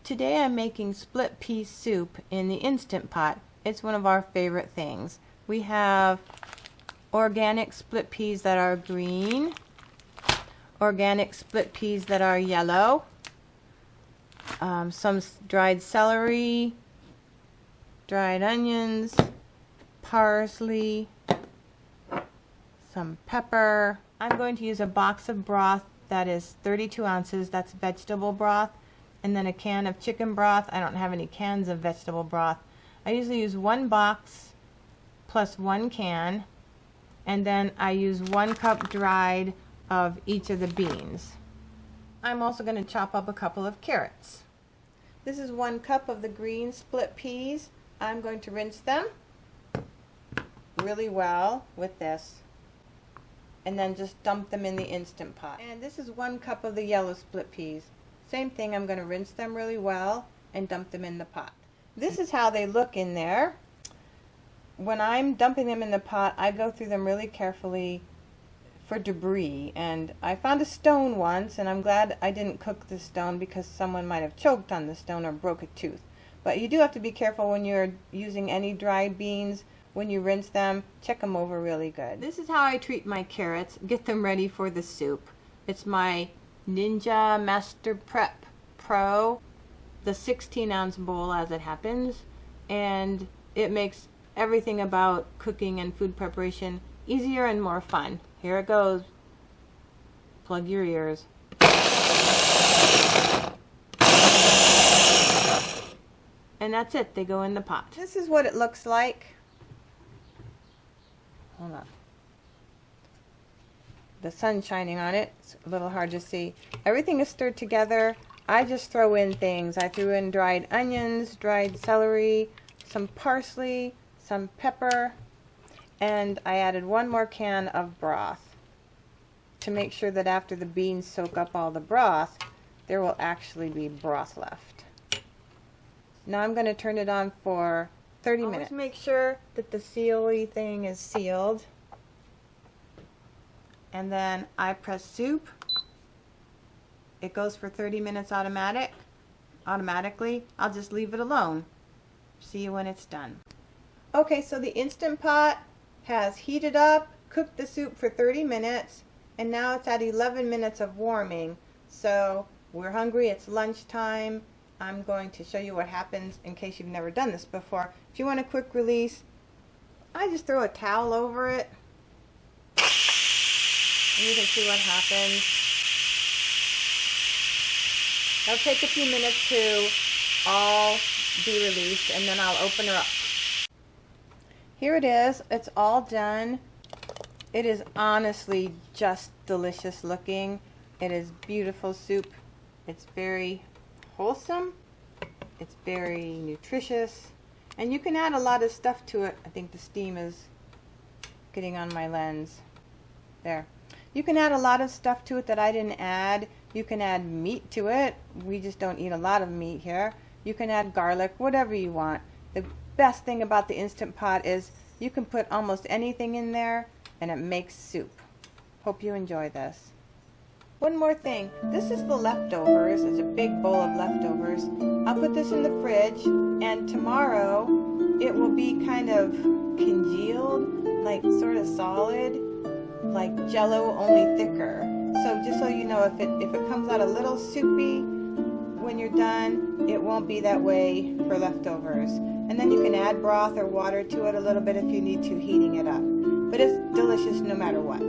Today I'm making split pea soup in the Instant Pot. It's one of our favorite things. We have organic split peas that are green, organic split peas that are yellow, some dried celery, dried onions, parsley, some pepper. I'm going to use a box of broth that is 32 ounces. That's vegetable broth. And then a can of chicken broth. I don't have any cans of vegetable broth. I usually use one box plus one can, and then I use 1 cup dried of each of the beans. I'm also going to chop up a couple of carrots. This is 1 cup of the green split peas. I'm going to rinse them really well with this, and then just dump them in the Instant Pot. And this is 1 cup of the yellow split peas. Same thing, I'm going to rinse them really well and dump them in the pot. This is how they look in there. When I'm dumping them in the pot, I go through them really carefully for debris. And I found a stone once, and I'm glad I didn't cook the stone because someone might have choked on the stone or broke a tooth. But you do have to be careful when you're using any dried beans. When you rinse them, check them over really good. This is how I treat my carrots, get them ready for the soup. It's my Ninja Master Prep Pro, the 16-ounce bowl as it happens, and it makes everything about cooking and food preparation easier and more fun. Here it goes. Plug your ears. And that's it, they go in the pot. This is what it looks like. Hold on. The sun's shining on it. It's a little hard to see. Everything is stirred together. I just throw in things. I threw in dried onions, dried celery, some parsley, some pepper, and I added 1 more can of broth to make sure that after the beans soak up all the broth, there will actually be broth left. Now I'm going to turn it on for 30 minutes. Always make sure that the sealy thing is sealed. And then I press soup. It goes for 30 minutes automatically. I'll just leave it alone. See you when it's done. Okay, so the Instant Pot has heated up, cooked the soup for 30 minutes, and now it's at 11 minutes of warming. So we're hungry, it's lunchtime. I'm going to show you what happens in case you've never done this before. If you want a quick release, I just throw a towel over it. And you can see what happens. It'll take a few minutes to all be released, and then I'll open her up. Here it is. It's all done. It is honestly just delicious looking. It is beautiful soup. It's very wholesome. It's very nutritious. And you can add a lot of stuff to it. I think the steam is getting on my lens. There. You can add a lot of stuff to it that I didn't add. You can add meat to it. We just don't eat a lot of meat here. You can add garlic, whatever you want. The best thing about the Instant Pot is you can put almost anything in there and it makes soup. Hope you enjoy this. One more thing. This is the leftovers. It's a big bowl of leftovers. I'll put this in the fridge, and tomorrow it will be kind of congealed, like sort of solid, like Jello, only thicker. So just so you know, if it comes out a little soupy when you're done, it won't be that way for leftovers. And then you can add broth or water to it a little bit if you need to, heating it up. But it's delicious no matter what.